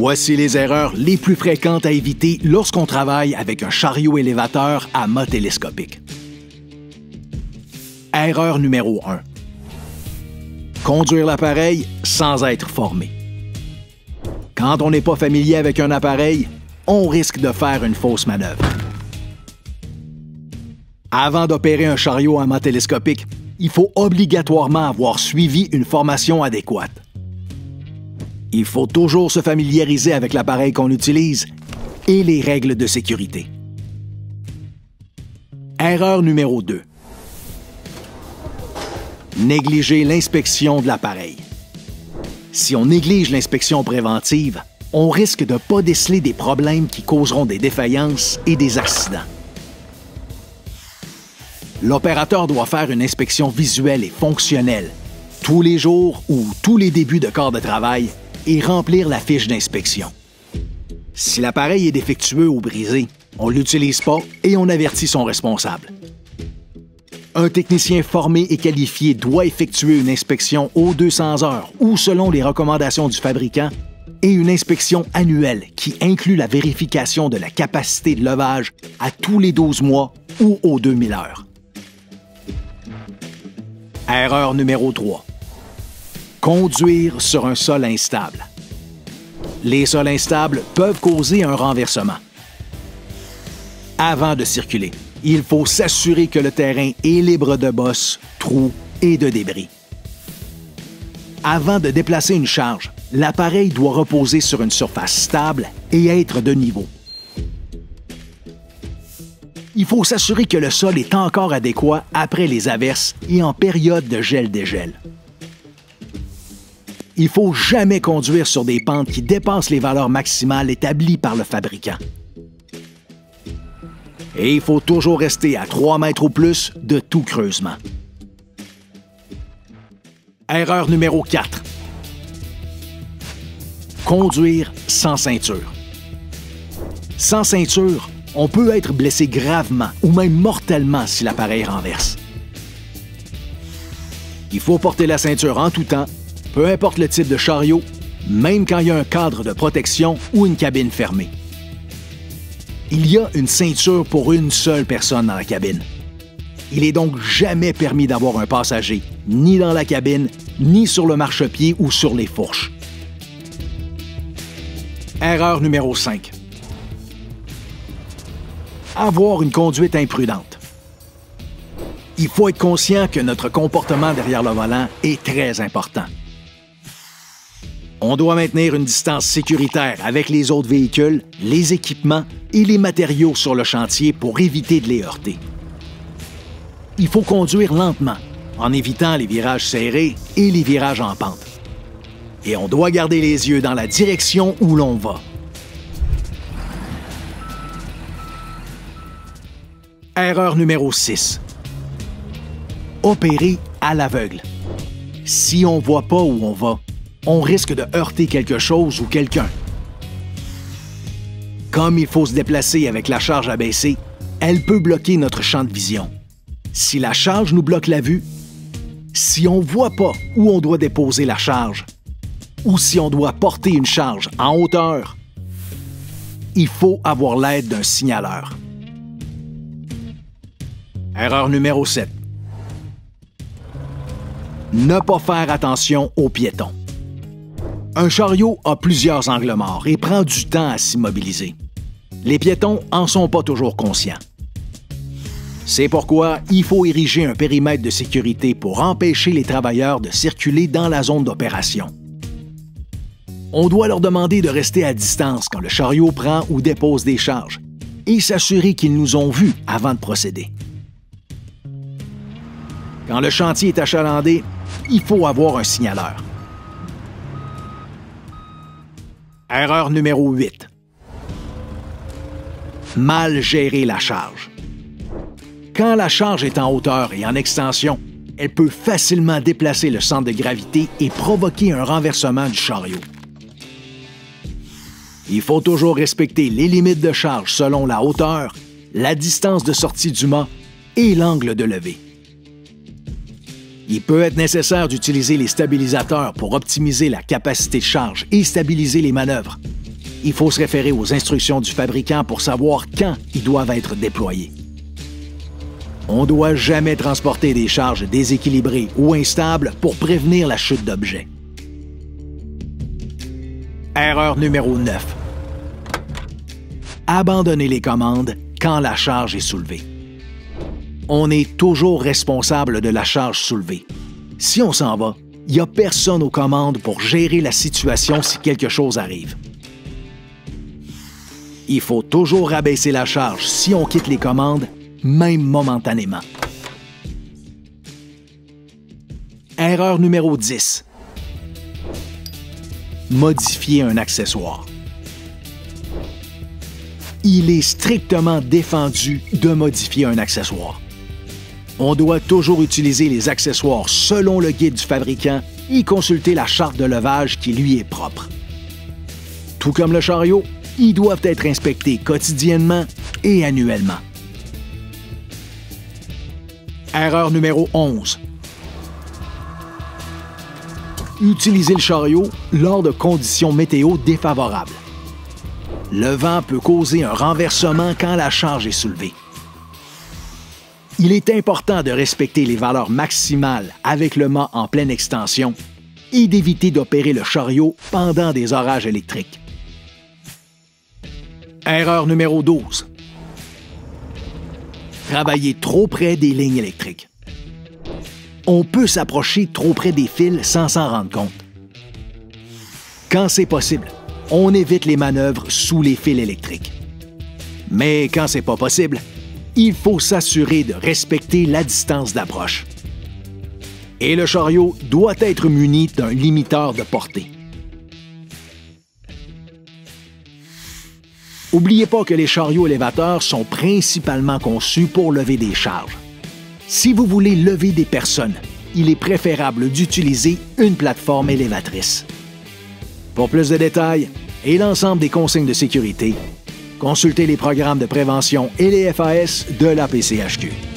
Voici les erreurs les plus fréquentes à éviter lorsqu'on travaille avec un chariot élévateur à mât télescopique. Erreur numéro 1. Conduire l'appareil sans être formé. Quand on n'est pas familier avec un appareil, on risque de faire une fausse manœuvre. Avant d'opérer un chariot à mât télescopique, il faut obligatoirement avoir suivi une formation adéquate. Il faut toujours se familiariser avec l'appareil qu'on utilise et les règles de sécurité. Erreur numéro 2. Négliger l'inspection de l'appareil. Si on néglige l'inspection préventive, on risque de ne pas déceler des problèmes qui causeront des défaillances et des accidents. L'opérateur doit faire une inspection visuelle et fonctionnelle tous les jours ou tous les débuts de quart de travail et remplir la fiche d'inspection. Si l'appareil est défectueux ou brisé, on ne l'utilise pas et on avertit son responsable. Un technicien formé et qualifié doit effectuer une inspection aux 200 heures ou selon les recommandations du fabricant et une inspection annuelle qui inclut la vérification de la capacité de levage à tous les 12 mois ou aux 2000 heures. Erreur numéro 3. Conduire sur un sol instable. Les sols instables peuvent causer un renversement. Avant de circuler, il faut s'assurer que le terrain est libre de bosses, trous et de débris. Avant de déplacer une charge, l'appareil doit reposer sur une surface stable et être de niveau. Il faut s'assurer que le sol est encore adéquat après les averses et en période de gel-dégel. Il ne faut jamais conduire sur des pentes qui dépassent les valeurs maximales établies par le fabricant. Et il faut toujours rester à 3 mètres ou plus de tout creusement. Erreur numéro 4. Conduire sans ceinture. Sans ceinture, on peut être blessé gravement ou même mortellement si l'appareil renverse. Il faut porter la ceinture en tout temps, peu importe le type de chariot, même quand il y a un cadre de protection ou une cabine fermée. Il y a une ceinture pour une seule personne dans la cabine. Il est donc jamais permis d'avoir un passager, ni dans la cabine, ni sur le marchepied ou sur les fourches. Erreur numéro 5. Avoir une conduite imprudente. Il faut être conscient que notre comportement derrière le volant est très important. On doit maintenir une distance sécuritaire avec les autres véhicules, les équipements et les matériaux sur le chantier pour éviter de les heurter. Il faut conduire lentement, en évitant les virages serrés et les virages en pente. Et on doit garder les yeux dans la direction où l'on va. Erreur numéro 6. Opérer à l'aveugle. Si on ne voit pas où on va, on risque de heurter quelque chose ou quelqu'un. Comme il faut se déplacer avec la charge abaissée, elle peut bloquer notre champ de vision. Si la charge nous bloque la vue, si on ne voit pas où on doit déposer la charge, ou si on doit porter une charge en hauteur, il faut avoir l'aide d'un signaleur. Erreur numéro 7. Ne pas faire attention aux piétons. Un chariot a plusieurs angles morts et prend du temps à s'immobiliser. Les piétons en sont pas toujours conscients. C'est pourquoi il faut ériger un périmètre de sécurité pour empêcher les travailleurs de circuler dans la zone d'opération. On doit leur demander de rester à distance quand le chariot prend ou dépose des charges et s'assurer qu'ils nous ont vus avant de procéder. Quand le chantier est achalandé, il faut avoir un signaleur. Erreur numéro 8. Mal gérer la charge. Quand la charge est en hauteur et en extension, elle peut facilement déplacer le centre de gravité et provoquer un renversement du chariot. Il faut toujours respecter les limites de charge selon la hauteur, la distance de sortie du mât et l'angle de levée. Il peut être nécessaire d'utiliser les stabilisateurs pour optimiser la capacité de charge et stabiliser les manœuvres. il faut se référer aux instructions du fabricant pour savoir quand ils doivent être déployés. On ne doit jamais transporter des charges déséquilibrées ou instables pour prévenir la chute d'objets. Erreur numéro 9. Abandonner les commandes quand la charge est soulevée. On est toujours responsable de la charge soulevée. Si on s'en va, il n'y a personne aux commandes pour gérer la situation si quelque chose arrive. Il faut toujours rabaisser la charge si on quitte les commandes, même momentanément. Erreur numéro 10. Modifier un accessoire. Il est strictement défendu de modifier un accessoire. On doit toujours utiliser les accessoires selon le guide du fabricant et consulter la charte de levage qui lui est propre. Tout comme le chariot, ils doivent être inspectés quotidiennement et annuellement. Erreur numéro 11. Utiliser le chariot lors de conditions météo défavorables. Le vent peut causer un renversement quand la charge est soulevée. Il est important de respecter les valeurs maximales avec le mât en pleine extension et d'éviter d'opérer le chariot pendant des orages électriques. Erreur numéro 12. Travailler trop près des lignes électriques. On peut s'approcher trop près des fils sans s'en rendre compte. Quand c'est possible, on évite les manœuvres sous les fils électriques. Mais quand c'est pas possible, il faut s'assurer de respecter la distance d'approche. Et le chariot doit être muni d'un limiteur de portée. N'oubliez pas que les chariots élévateurs sont principalement conçus pour lever des charges. Si vous voulez lever des personnes, il est préférable d'utiliser une plateforme élévatrice. Pour plus de détails et l'ensemble des consignes de sécurité, consultez les programmes de prévention et les FAS de la PCHQ.